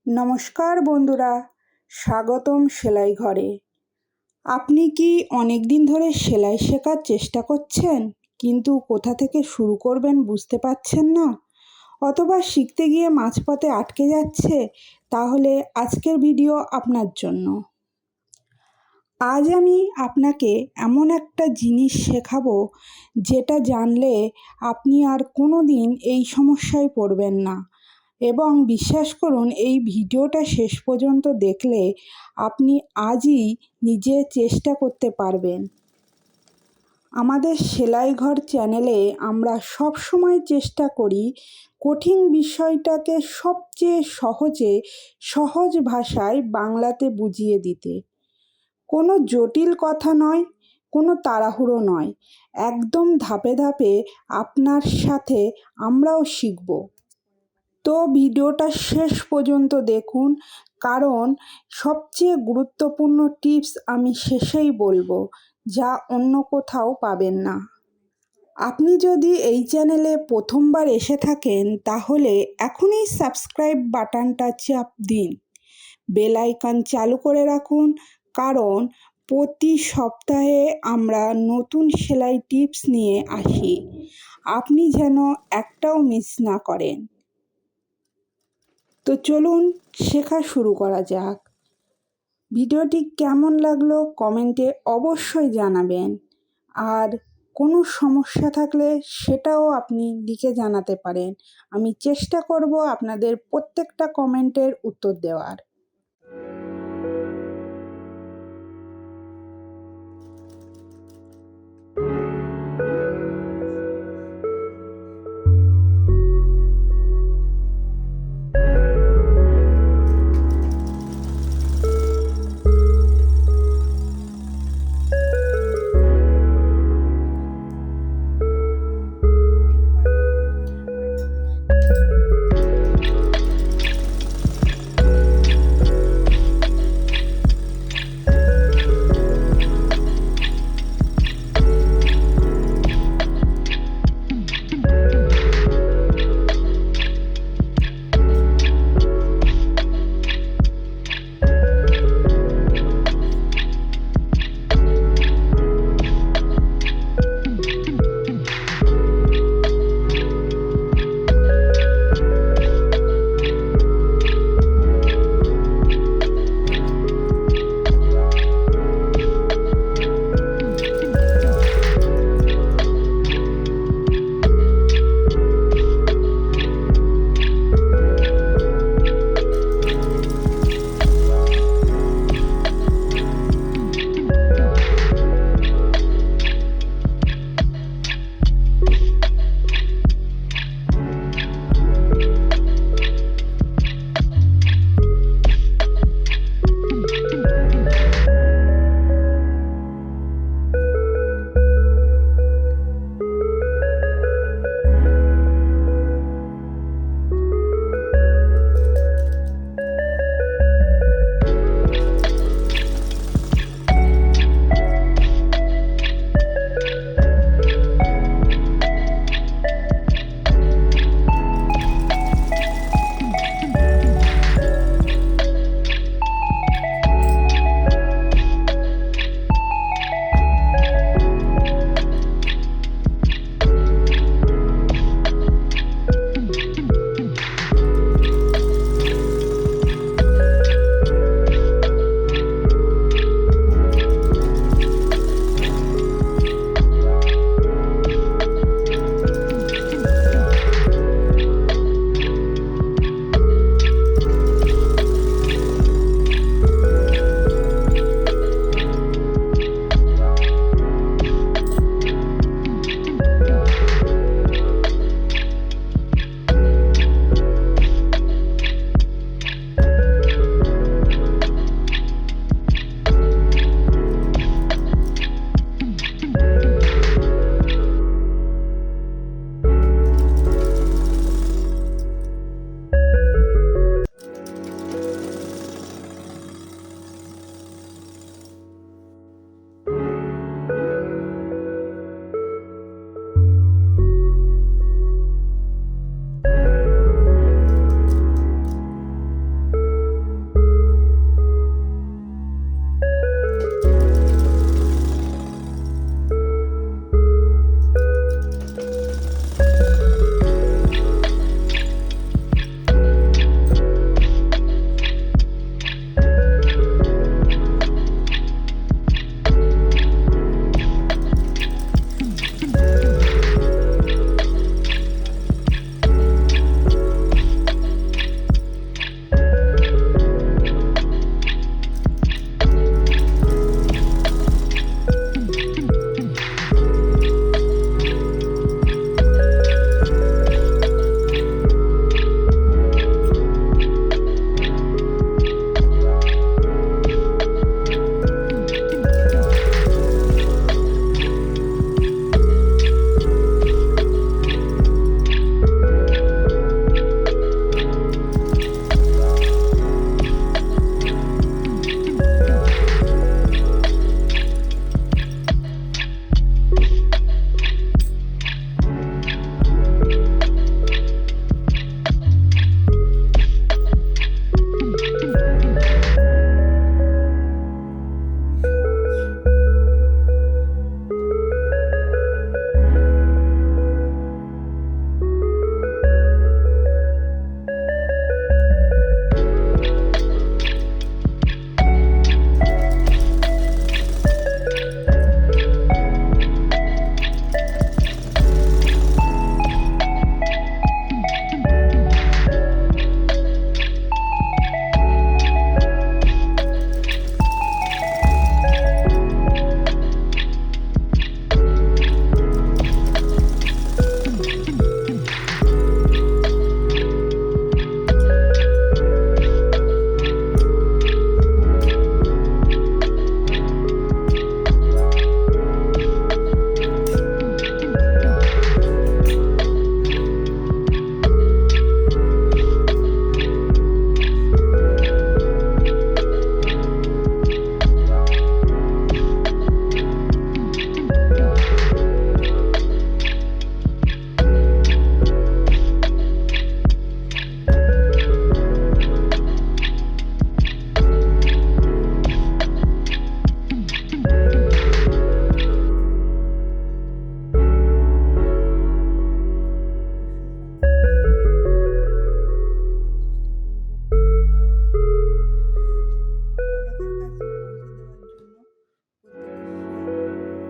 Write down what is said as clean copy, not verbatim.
নমস্কার বন্ধুরা, স্বাগতম সেলাই ঘরে। আপনি কি অনেক দিন ধরে সেলাই শেখার চেষ্টা করছেন, কিন্তু কোথা থেকে শুরু করবেন বুঝতে পারছেন না, অথবা শিখতে গিয়ে মাঝপথে আটকে যাচ্ছে? তাহলে আজকের ভিডিও আপনার জন্য। আজ আমি আপনাকে এমন একটা জিনিস শেখাবো যেটা জানলে আপনি আর কোনো দিন এই সমস্যায় পড়বেন না। এবং বিশ্বাস করুন, এই ভিডিওটা শেষ পর্যন্ত দেখলে আপনি আজই নিজে চেষ্টা করতে পারবেন। আমাদের সেলাই ঘর চ্যানেলে আমরা সব সময় চেষ্টা করি কঠিন বিষয়টাকে সবচেয়ে সহজ ভাষায় বাংলাতে বুঝিয়ে দিতে। কোনো জটিল কথা নয়, কোনো তাড়াহুড়ো নয়, একদম ধাপে ধাপে আপনার সাথে আমরাও শিখব। তো ভিডিওটা শেষ পর্যন্ত দেখুন, কারণ সবচেয়ে গুরুত্বপূর্ণ টিপস আমি শেষেই বলবো, যা অন্য কোথাও পাবেন না। আপনি যদি এই চ্যানেলে প্রথমবার এসে থাকেন, তাহলে এখনই সাবস্ক্রাইব বাটনটা চাপ দিন, বেল আইকন চালু করে রাখুন, কারণ প্রতি সপ্তাহে আমরা নতুন সেলাই টিপস নিয়ে আসি। আপনি যেন একটাও মিস না করেন। তো চলুন শেখা শুরু করা যাক। ভিডিওটি কেমন লাগলো কমেন্টে অবশ্যই জানাবেন, আর কোনো সমস্যা থাকলে সেটাও আপনি লিখে জানাতে পারেন। আমি চেষ্টা করব আপনাদের প্রত্যেকটা কমেন্টের উত্তর দেওয়ার।